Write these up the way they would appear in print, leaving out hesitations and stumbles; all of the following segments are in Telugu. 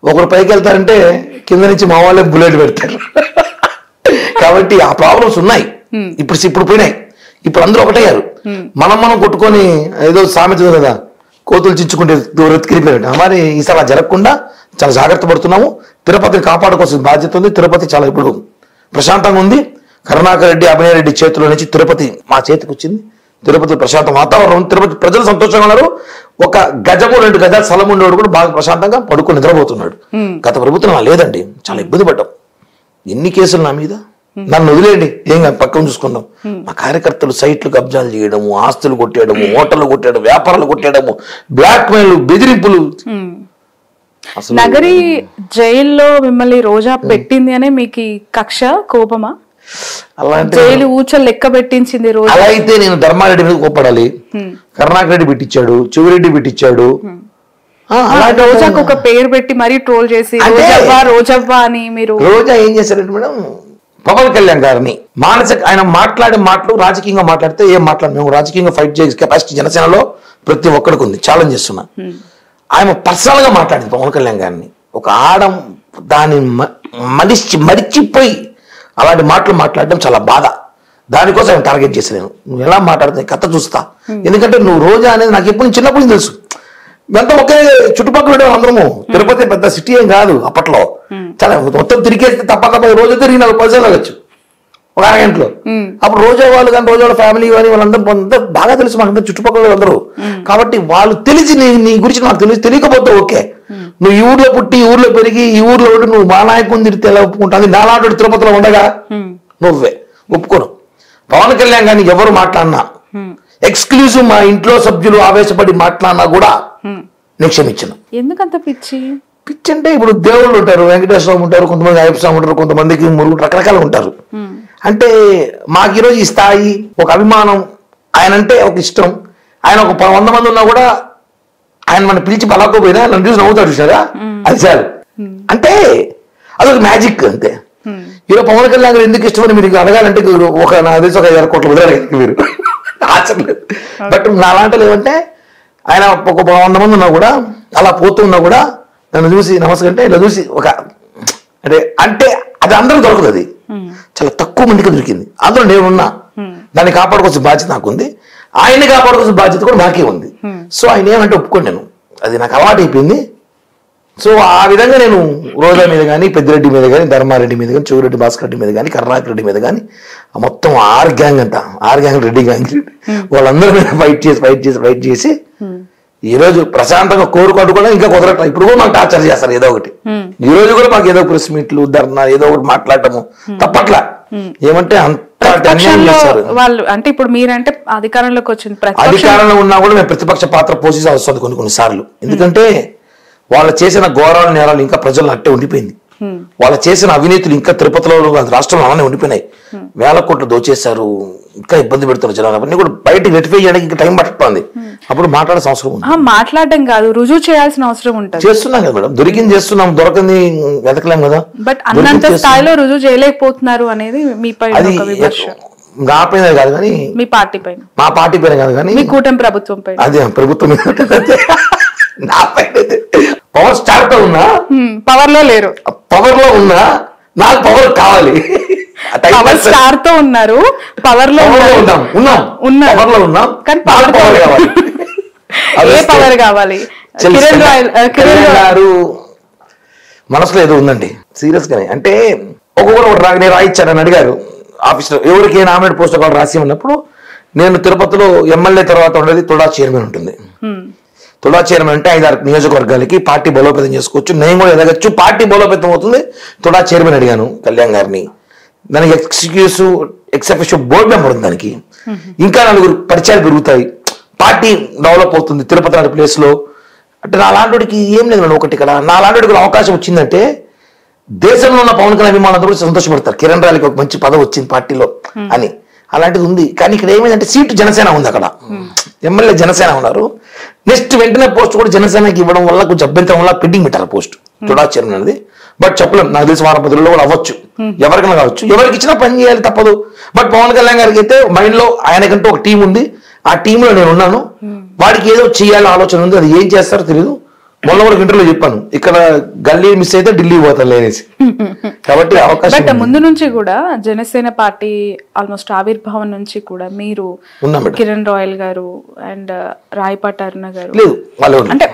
ఒకరు పైకి వెళ్తారంటే కింద నుంచి మా వాళ్ళే బుల్లెట్ పెడతారు. కాబట్టి ఆ ప్రాబ్లమ్స్ ఉన్నాయి. ఇప్పుడు పోయినాయి. ఇప్పుడు అందరూ ఒకటయ్యారు. మనం కొట్టుకొని ఏదో సామెత కదా, కోతులు చిచ్చుకుంటే ఎత్తుకెళ్ళిపోయాడు. మరి ఈసారి అలా జరగకుండా చాలా జాగ్రత్త పడుతున్నాము. తిరుపతిని కాపాడుకోవాల్సిన బాధ్యత ఉంది. తిరుపతి చాలా ఇప్పుడు ప్రశాంతంగా ఉంది. కరుణాకర్ రెడ్డి, అభినయ్ రెడ్డి చేతిలో నుంచి తిరుపతి మా చేతికి వచ్చింది. తిరుపతి ప్రశాంత వాతావరణం, తిరుపతి ప్రజలు సంతోషంగా ఉన్నారు. ఒక గజము 2 గజాల స్థలం ఉండేవాడు కూడా బాగా ప్రశాంతంగా పడుకొని నిద్రపోతున్నాడు. గత ప్రభుత్వం లేదండి, చాలా ఇబ్బంది పడ్డాం. ఎన్ని కేసులు నా మీద, నన్ను వదిలేయండి, ఏం పక్కన చూసుకుందాం. మా కార్యకర్తలు సైట్లు కబ్జాలు చేయడము, ఆస్తులు కొట్టేయడము, హోటళ్లు కొట్టేయడం, వ్యాపారాలు కొట్టేయడము, బ్లాక్ మెయిల్, బెదిరింపులు. నగరి జైల్లో మిమ్మల్ని రోజా పెట్టింది అనే మీకు కక్ష, కోపమా? అలాంటి జైలు ఊచలు లెక్క పెట్టించింది రోజా. అలా అయితే నేను ధర్మారెడ్డి మీద కోపడాలి. కరుణాకర్ రెడ్డి పెట్టించాడు, చెవిరెడ్డి పెట్టించాడు. రోజాకు ఒక పేరు పెట్టి మరీ ట్రోల్ చేసి రోజవ్వా అని. మీరు రోజా ఏం చేశారంటే మేడం, పవన్ కళ్యాణ్ గారిని మానసిక ఆయన మాట్లాడే మాటలు రాజకీయంగా మాట్లాడితే ఏం మేము రాజకీయంగా ఫైట్ చేసే కెపాసిటీ జనసేనలో ప్రతి ఒక్కడికి ఉంది. ఛాలెంజ్ చేస్తున్నా. ఆయన పర్సనల్ గా మాట్లాడింది పవన్ కళ్యాణ్ గారిని. ఒక దాన్ని మరిచిపోయి అలాంటి మాటలు మాట్లాడడం చాలా బాధ. దానికోసం ఆయన టార్గెట్ చేశాను. నువ్వు ఎలా మాట్లాడుతున్నావు కథ చూస్తా. ఎందుకంటే నువ్వు రోజా అనేది నాకు ఎప్పుడు చిన్నప్పుడు నుంచి తెలుసు. ఎంత ఒకే చుట్టుపక్కల అందరము. తిరుపతి పెద్ద సిటీ ఏం కాదు అప్పట్లో. చాలా మొత్తం తిరిగేస్తే తప్ప రోజు తిరిగి 4 పైసలు అవ్వచ్చు ఒక అరగంటలో. అప్పుడు రోజా వాళ్ళు కానీ, రోజా వాళ్ళ ఫ్యామిలీ కానీ వాళ్ళందరూ బాగా తెలుసు మాకు చుట్టుపక్కల అందరూ. కాబట్టి వాళ్ళు తెలిసి నీ గురించి నాకు తెలియకపోతే ఓకే. నువ్వు ఈ ఊర్లో పుట్టి, ఈ ఊర్లో పెరిగి, ఈ ఊర్లో ఉండి నువ్వు మా నాయకుని తిరిగితే ఎలా ఒప్పుకుంటుంది? నాలాంటి తిరుపతిలో ఉండగా నువ్వే ఒప్పుకోను. పవన్ కళ్యాణ్ గారిని ఎవరు మాట్లాడినా, ఎక్స్క్లూజివ్ మా ఇంట్లో సభ్యులు ఆవేశపడి మాట్లాడినా కూడా నేను క్షమించను. ఎందుకంత పిచ్చి? పిచ్చి అంటే ఇప్పుడు దేవుళ్ళు ఉంటారు, వెంకటేశ్వరం ఉంటారు, కొంతమంది అయ్యప్ప స్వామి ఉంటారు, కొంతమందికి మురుగుడు రకరకాలు ఉంటారు. అంటే మాకు ఈరోజు ఈ స్థాయి, ఒక అభిమానం, ఆయన అంటే ఒక ఇష్టం. ఆయన ఒక 100 మంది ఉన్నా కూడా ఆయన మనం పిలిచి పలాకోపోయినా నన్ను చూసి నవ్వుతాడు చూసారా, అది చాలు. అంటే అదొక మ్యాజిక్ అంతే. ఈరోజు పవన్ కళ్యాణ్ గారు ఎందుకు ఇష్టమని మీరు అడగాలంటే నాకు తెలిసి ఒక 5,000 కోట్లు వదిలేరు మీరు ఆచరలేదు. బట్ నా లాంటి ఏమంటే ఆయన ఒక 100 మంది ఉన్నా కూడా, అలా పోతున్నా కూడా నన్ను చూసి నమస్కారం అంటే ఇలా చూసి ఒక అంటే అది అందరూ దొరకదు. అది చాలా తక్కువ మందికి దొరికింది. అందులో నేనున్నా. దాన్ని కాపాడుకోవాల్సిన బాధ్యత నాకుంది. ఆయన్ని కాపాడుకోవాల్సిన బాధ్యత కూడా నాకే ఉంది. సో ఆయన ఏమంటే ఒప్పుకోండి, నేను అది నాకు అలవాటు అయిపోయింది. సో ఆ విధంగా నేను రోజా మీద కానీ, పెద్దిరెడ్డి మీద కానీ, ధర్మారెడ్డి మీద కానీ, చెవిరెడ్డి భాస్కర్ రెడ్డి మీద కానీ, కరుణాకర్ రెడ్డి మీద కానీ, మొత్తం 6 గ్యాంగ్ అంతా, 6 గ్యాంగ్, రెడ్డి గ్యాంగ్, వాళ్ళందరి మీద ఫైట్ చేసి ఈ రోజు ప్రశాంతంగా కోరుకోవడం కూడా ఇంకా కుదరట్లా. ఇప్పుడు కూడా మాకు టార్చర్ చేస్తారు ఏదో ఒకటి. ఈ రోజు కూడా మాకు ఏదో ప్రెస్ మీట్లు, ధర్నా, ఏదో ఒకటి మాట్లాడటము తప్పట్లా. ఏమంటే అంత చేస్తారు వాళ్ళు. అంటే ఇప్పుడు మీరంటే అధికారంలోకి వచ్చింది, అధికారంలో ఉన్నా కూడా మేము ప్రతిపక్ష పాత్ర పోషించాల్సి వస్తుంది కొన్ని సార్లు. ఎందుకంటే వాళ్ళు చేసిన ఘోరాలు, నేరాలు ఇంకా ప్రజలు అట్టే ఉండిపోయింది. వాళ్ళు చేసిన అవినీతులు ఇంకా తిరుపతిలో, రాష్ట్రంలో అలానే ఉండిపోయినాయి. 1000 కోట్లు దోచేశారు, ఇంకా ఇబ్బంది పెడుతున్నారు జనాలు. అవన్నీ కూడా బయటకు రెటిఫై చేయడానికి ఇంకా టైం పట్టుతుంది. అప్పుడు మాట్లాడాల్సిన అవసరం ఉంది. మాట్లాడడం కాదు, రుజువు చేయాల్సిన అవసరం ఉంటుంది. చేస్తున్నాం కదా మేడం, దొరికింది చేస్తున్నాం, దొరకంది వెతకలేం కదా. బట్ అన్నంత స్థాయిలో రుజువు చేయలేకపోతున్నారు అనేది మీ పైన నా పైన కాదు కానీ, మీ పార్టీ పైన, మా పార్టీ పైన కాదు కానీ, మీ కూటమి ప్రభుత్వం పైన. అదే ప్రభుత్వం నా పైన పవర్ స్టార్ తో ఉన్నా, పవర్ లో లేరు. పవర్ లో ఉన్నా నాకు పవర్ కావాలి. పవర్ స్టార్ తో ఉన్నారు, పవర్ లో ఉన్నాం, పవర్ లో ఉన్నాం, కానీ పవర్ కావాలి. ఏ పవర్ కావాలి? కిరణ్ గారు మనసులో ఏదో ఉందండి సీరియస్ గానే. అంటే ఒక్కొక్కరు నేను రాయిచ్చానని అడిగారు ఆఫీస్లో, ఎవరికి ఏ నామినేట్ పోస్ట్ కావాలి రాసి ఉన్నప్పుడు, నేను తిరుపతిలో ఎమ్మెల్యే తర్వాత ఉండేది తుడా చైర్మన్ ఉంటుంది. తుడా చైర్మన్ అంటే 5-6 నియోజకవర్గాలకి పార్టీ బలోపేతం చేసుకోవచ్చు, నేను కూడా ఎదగచ్చు, పార్టీ బలోపేతం అవుతుంది. తుడా చైర్మన్ అడిగాను కళ్యాణ్ గారిని. దానికి ఎక్సెప్షన్ బోర్డు మెంబర్ ఉంది. దానికి ఇంకా 4 పరిచయాలు పెరుగుతాయి, పార్టీ డెవలప్ అవుతుంది తిరుపతి లాంటి ప్లేస్ లో. అంటే నా లాంటికి ఏం లేదు మేడం. ఒకటి ఇక్కడ నా లాంటి అవకాశం వచ్చిందంటే దేశంలో ఉన్న పవన్ కళ్యాణ్ అభిమానులు కూడా సంతోషపడతారు. కిరణ్ రాయలకి ఒక మంచి పదవి వచ్చింది పార్టీలో అని. అలాంటిది ఉంది. కానీ ఇక్కడ ఏమైందంటే సీటు జనసేన ఉంది, అక్కడ ఎమ్మెల్యే జనసేన ఉన్నారు. నెక్స్ట్ వెంటనే పోస్ట్ కూడా జనసేనకి ఇవ్వడం వల్ల కొంచెం అభ్యంతరం వల్ల పెండింగ్ పెట్టారు పోస్ట్ తుడా చైర్మన్ అనేది. బట్ చెప్పలేము, నాకు తెలిసి 10 రోజుల్లో కూడా అవ్వచ్చు, ఎవరికైనా కావచ్చు. ఎవరికి ఇచ్చినా పని చేయాలి తప్పదు. బట్ పవన్ కళ్యాణ్ గారికి అయితే మైండ్ లో ఆయనకంటూ ఒక టీం ఉంది, ఆ టీంలో నేను ఉన్నాను. వాడికి ఏదో చేయాలని ఆలోచన ఉంది, అది ఏం చేస్తారో తెలియదు. మొన్న కూడా ఇంటర్వ్యూలో చెప్పాను, ఇక్కడ గల్లీ మిస్ అయితే ఢిల్లీ పోతాను లేనేసి. కాబట్టి అవకాశం బట్ ముందు నుంచి కూడా జనసేన పార్టీ ఆల్మోస్ట్ ఆవిర్భావం నుంచి కూడా మీరు కిరణ్ రాయల్ గారు అండ్ రాయపాటి అరుణ గారు లేదు వాళ్ళు అంటే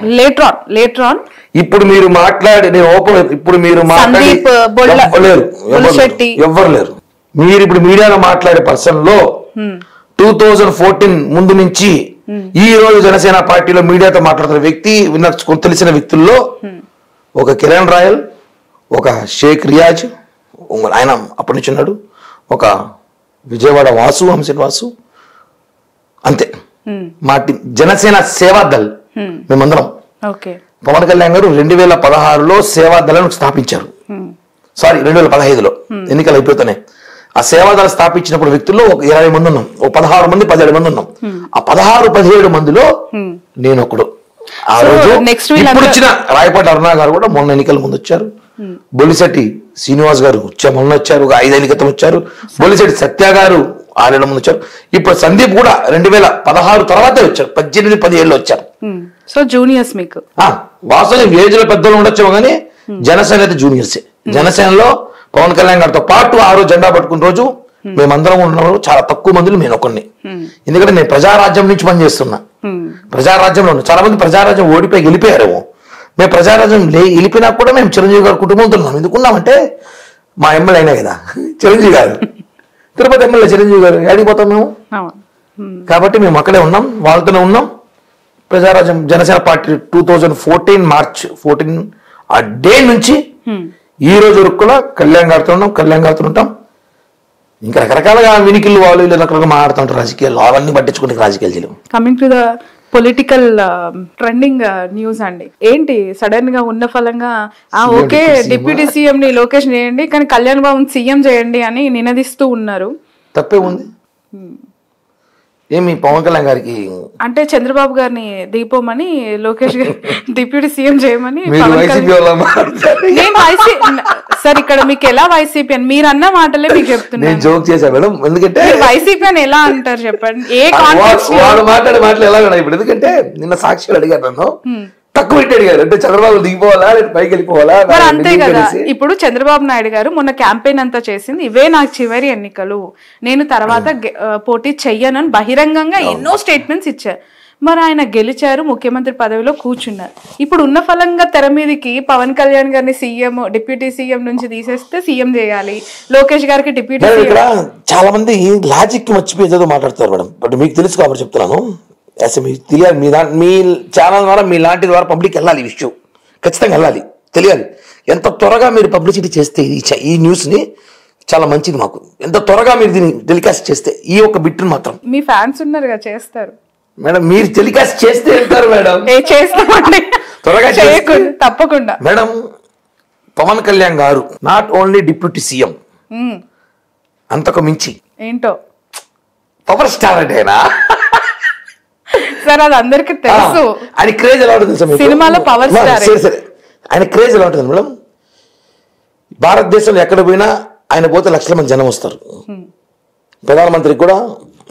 లేటర్ ఆన్ ఇప్పుడు మీరు మాట్లాడి నేను ఓపెన్ ఇప్పుడు మీరు సందీప్ బొల్లశెట్టి ఎవ్వరు లేరు. మీరు ఇప్పుడు మీడియాలో మాట్లాడే పర్సన్ లో 2014 ముందు నుంచి ఈ రోజు జనసేన పార్టీలో మీడియాతో మాట్లాడుతున్న వ్యక్తి తెలిసిన వ్యక్తుల్లో ఒక కిరణ్ రాయల్, ఒక షేక్ రియాజ్, ఆయన అప్పటి నుంచి ఉన్నాడు, ఒక విజయవాడ వాసు, హంసన్ వాసు, అంతే మా టీం జనసేన సేవాదల్. మేమందరం పవన్ కళ్యాణ్ గారు 2016లో సేవాదళను స్థాపించారు. సారీ 2015లో ఎన్నికలు అయిపోతున్నాయి. ఆ సేవాదళ స్థాపించినప్పుడు వ్యక్తుల్లో ఒక 20 మంది ఉన్నాం, ఒక 16 మంది 17 మంది ఉన్నాం. ఆ 16-17 మందిలో నేను ఒకడు. ఆ రోజు ఇప్పుడు వచ్చిన రాయపాటి అరుణ గారు కూడా మొన్న ఎన్నికల ముందు వచ్చారు. బొలిశెట్టి శ్రీనివాస్ గారు మొన్న వచ్చారు, ఒక 5 ఏళ్ల క్రితం వచ్చారు. బొలిశెట్టి సత్య గారు 6 ఏళ్ల ముందు వచ్చారు. ఇప్పుడు సందీప్ కూడా 2016 తర్వాతే వచ్చారు, 18-17 వచ్చారు. సో జూనియర్స్ మీకు వాస్తవం ఏజ్ లో పెద్దలు ఉండొచ్చేమో కానీ జనసేన అయితే జూనియర్సే. జనసేనలో పవన్ కళ్యాణ్ గారితో పాటు ఆ రోజు జెండా పట్టుకున్న రోజు మేమందరం ఉన్నప్పుడు చాలా తక్కువ మందిలో నేను ఒకరిని. ఎందుకంటే నేను ప్రజారాజ్యం నుంచి పనిచేస్తున్నా. ప్రజారాజ్యంలో ఉన్నా చాలా మంది ప్రజారాజ్యం ఓడిపోయి గెలిపోయారేమో. మేము ప్రజారాజ్యం గెలిపినా కూడా మేము చిరంజీవి గారి కుటుంబంతో ఉన్నాం. ఎందుకున్నామంటే మా ఎమ్మెల్యే అయినా కదా చిరంజీవి గారు, తిరుపతి ఎమ్మెల్యే చిరంజీవి గారు, ఏడిపోతాం మేము. కాబట్టి మేము అక్కడే ఉన్నాం, వాళ్ళతోనే ఉన్నాం. ప్రజారాజ్యం జనసేన పార్టీ 2014 మార్చ్ 14 ఆ డే నుంచి ఈ రోజు వరకు కూడా కళ్యాణ్ గారితో ఉన్నాం, కళ్యాణ్ గారితో ఉంటాం. ఇంకా రకరకాలుగా వినికిళ్ళు వాళ్ళు రకరకాలుగా మాట్లాడుతుంటారు రాజకీయాలు, అవన్నీ పట్టించుకుంటే రాజకీయాలు చేయలేము. Coming to the political trending news అండి, ఏంటి సడన్ గా ఉన్న ఫలంగా ఓకే డిప్యూటీ సీఎం ని లోకేష్ చేయండి కానీ కళ్యాణ్ బాబు సీఎం చేయండి అని నినదిస్తూ ఉన్నారు. తప్పే ఉంది ఏమి పవన్ కళ్యాణ్ గారికి? అంటే చంద్రబాబు గారిని దీపోమని లోకేష్ గారు డిప్యూటీ సీఎం చేయమని. సార్ ఇక్కడ మీకు ఎలా వైసీపీ అని మీరు అన్న మాటలే మీకు చెప్తున్నాను. జోక్ చేశా మేడం, ఎందుకంటే వైసీపీ అని ఎలా అంటారు చెప్పండి, ఏ మాట్లాడే మాటలు ఎలా ఇప్పుడు? ఎందుకంటే నిన్న సాక్షులు అడిగారు నన్ను, తక్కువ పెట్టి అడిగారు, అంటే చంద్రబాబు దిగిపోవాలా లేదా పైకి వెళ్ళిపోవాలా? అంతే కదా. ఇప్పుడు చంద్రబాబు నాయుడు గారు మొన్న క్యాంపెయిన్ అంతా చేసింది ఇవే నాకు చివరి ఎన్నికలు, నేను తర్వాత పోటీ చెయ్యనని బహిరంగంగా ఎన్నో స్టేట్మెంట్స్ ఇచ్చారు. మరి ఆయన గెలిచారు, ముఖ్యమంత్రి పదవిలో కూర్చున్నారు. ఇప్పుడు ఉన్న ఫలంగా తెర మీదకి పవన్ కళ్యాణ్ గారిని సీఎం డిప్యూటీ సీఎం నుంచి తీసేస్తే సీఎం చేయాలి, లోకేష్ గారికి డిప్యూటీ సీఎం. చాలా మంది లాజిక్ మర్చిపోయేదో మాట్లాడతారు మేడం, బట్ మీకు తెలుసు కాబట్టి చెప్తున్నాను. మీకు తెలియాలి, మీ ఛానల్ ద్వారా మీ లాంటి ద్వారా పబ్లిక్ వెళ్ళాలి, ఈ విషయం ఖచ్చితంగా వెళ్ళాలి, తెలియాలి. ఎంత త్వరగా మీరు పబ్లిసిటీ చేస్తే ఈ న్యూస్ ని చాలా మంచిది మాకు. ఎంత త్వరగా మీరు దీన్ని టెలికాస్ట్ చేస్తే ఈ ఒక్క బిట్ని మాత్రం. మీ ఫ్యాన్స్ ఉన్నారు కదా చేస్తారు మేడం, మీరు టెలికాస్ట్ చేస్తే వెళ్తారు మేడం. చేస్తామండి త్వరగా తప్పకుండా. మేడం పవన్ కళ్యాణ్ గారు నాట్ ఓన్లీ డిప్యూటీ సీఎం, అంతకు మించి ఏంటో పవర్ స్టార్ అంటేనా సార్? అది అందరికి తెలుసు. ఆయన క్రేజ్ ఎలా ఉంటుంది సినిమాలో పవర్ స్టార్. సరే ఆయన క్రేజ్ ఎలా ఉంటుంది మేడం? భారతదేశంలో ఎక్కడ పోయినా ఆయన పోతే లక్షల మంది జనం వస్తారు. ప్రధానమంత్రికి కూడా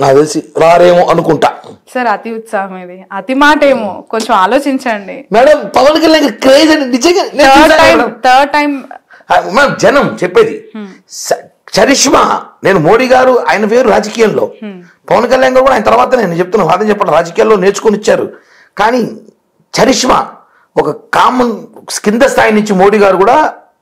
నాకు తెలిసి రారేమో అనుకుంటా సార్. అతి ఉత్సాహం ఇది, అతి మాట ఏమో, కొంచెం ఆలోచించండి మేడం. పవన్ కళ్యాణ్ క్రేజ్ అని నిజంగా థర్డ్ టైం జనం చెప్పేది చరిష్మా. నేను మోడీ గారు ఆయన వేరు రాజకీయాల్లో, పవన్ కళ్యాణ్ గారు కూడా ఆయన తర్వాత నేను చెప్తున్నా వాదన చెప్పండి రాజకీయాల్లో నేర్చుకుని ఇచ్చారు. కానీ చరిష్మా ఒక కామన్ కింద స్థాయి నుంచి మోడీ గారు కూడా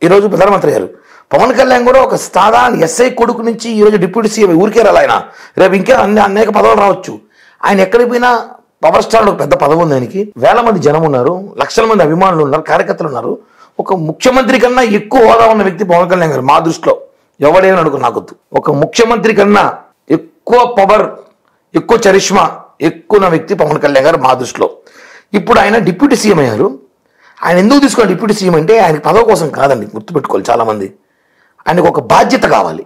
ఈరోజు ప్రధానమంత్రి గారు, పవన్ కళ్యాణ్ కూడా ఒక సాధారణ ఎస్ఐ కొడుకు నుంచి ఈరోజు డిప్యూటీ సీఎం. ఊరికే రాలి ఆయన, రేపు ఇంకా అనేక పదవులు రావచ్చు. ఆయన ఎక్కడికి పోయినా పవర్ స్టార్ పెద్ద పదవి ఉంది ఆయనకి. వేల మంది జనం ఉన్నారు, లక్షల మంది అభిమానులు ఉన్నారు, కార్యకర్తలు ఉన్నారు. ఒక ముఖ్యమంత్రి కన్నా ఎక్కువ హోదా ఉన్న వ్యక్తి పవన్ కళ్యాణ్ గారు మా దృష్టిలో. ఎవడేమని అడుగు నాకొద్దు. ఒక ముఖ్యమంత్రి కన్నా ఎక్కువ పవర్, ఎక్కువ చరిష్మా ఎక్కువ వ్యక్తి పవన్ కళ్యాణ్ గారు మా దృష్టిలో. ఇప్పుడు ఆయన డిప్యూటీ సీఎం అయ్యారు. ఆయన ఎందుకు తీసుకోవాలి డిప్యూటీ సీఎం అంటే? ఆయనకి పదవి కోసం కాదండి, గుర్తుపెట్టుకోవాలి చాలామంది. ఆయనకు ఒక బాధ్యత కావాలి.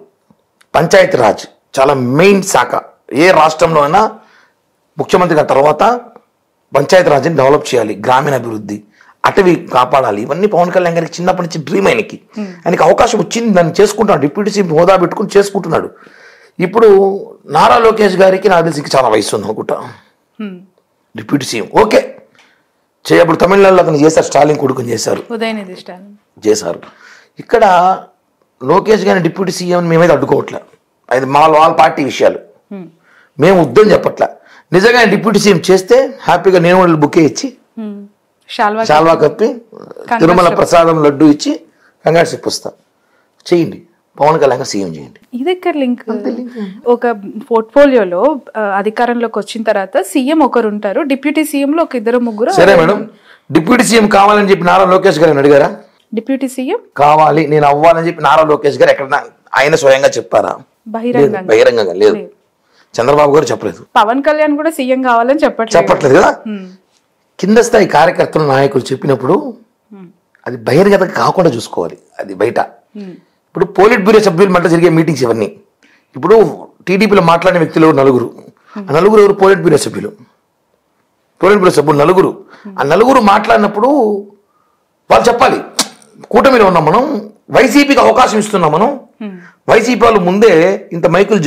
పంచాయతీ రాజ్ చాలా మెయిన్ శాఖ. ఏ రాష్ట్రంలో అయినా ముఖ్యమంత్రి గారి తర్వాత పంచాయతీ రాజ్ని డెవలప్ చేయాలి, గ్రామీణ అభివృద్ధి, అటవీ కాపాడాలి. ఇవన్నీ పవన్ కళ్యాణ్ గారికి చిన్నప్పటి నుంచి డ్రీమ్. ఆయనకి అవకాశం వచ్చింది, దాన్ని చేసుకుంటున్నాడు. డిప్యూటీ సీఎం హోదా పెట్టుకుని చేసుకుంటున్నాడు. ఇప్పుడు నారా లోకేష్ గారికి నాకు తెలిసి చాలా వయసు ఉంది అనుకుంటా. డిప్యూటీ సీఎం ఓకే, చేయప్పుడు తమిళనాడులో అతను చేశారు, స్టాలిన్ కొడుకుని చేశారు, ఉదయనిధి స్టాలిన్ చేశారు. ఇక్కడ లోకేష్ గారిని డిప్యూటీ సీఎం మేమైతే అడ్డుకోవట్లే, అది వాళ్ళ పార్టీ విషయాలు, మేము వద్దని చెప్పట్లే. నిజంగా ఆయన డిప్యూటీ సీఎం చేస్తే హ్యాపీగా నేను వాళ్ళు బుకే ఇచ్చి శాల్వా కప్పి తిరుమల ప్రసాదం లడ్డు ఇచ్చి కంగ్రాట్స్ చెప్పొస్తా. చేయండి, పవన్ కళ్యాణ్ సీఎం చేయండి. ఇది ఎక్కడ లింక్? ఒక పోర్ట్ఫోలియోలో అధికారంలోకి వచ్చిన తర్వాత సీఎం ఒకరు ఉంటారు, డిప్యూటీ సీఎం లో ఒక ఇద్దరు ముగ్గురు. సరే మేడం, డిప్యూటీ సీఎం కావాలని చెప్పి నారా లోకేష్ గారిని అడిగారా? డిప్యూటీ సీఎం కావాలి నేను అవ్వాలని చెప్పి నారా లోకేష్ గారు ఎక్కడ ఆయన స్వయంగా చెప్పారా? బహిరంగంగా లేదు. చంద్రబాబు గారు చెప్పలేదు. పవన్ కళ్యాణ్ కూడా సీఎం కావాలని చెప్పట్లేదు కదా. కింద స్థాయి కార్యకర్తలు నాయకులు చెప్పినప్పుడు అది బహిర్గతం కాకుండా చూసుకోవాలి, అది బయట. ఇప్పుడు పోలిట్ బ్యూరో సభ్యులు మధ్య జరిగే మీటింగ్స్ ఇవన్నీ, ఇప్పుడు టీడీపీలో మాట్లాడిన వ్యక్తులు నలుగురు, ఆ నలుగురు ఎవరు? పోలిట్ బ్యూరో సభ్యులు. పోలిట్ బ్యూరో సభ్యులు నలుగురు. ఆ నలుగురు మాట్లాడినప్పుడు వాళ్ళు చెప్పాలి, కూటమిలో ఉన్నాం మనం, వైసీపీకి అవకాశం ఇస్తున్నాం మనం, వైసీపీ వాళ్ళు ముందే ఇంత మైకులు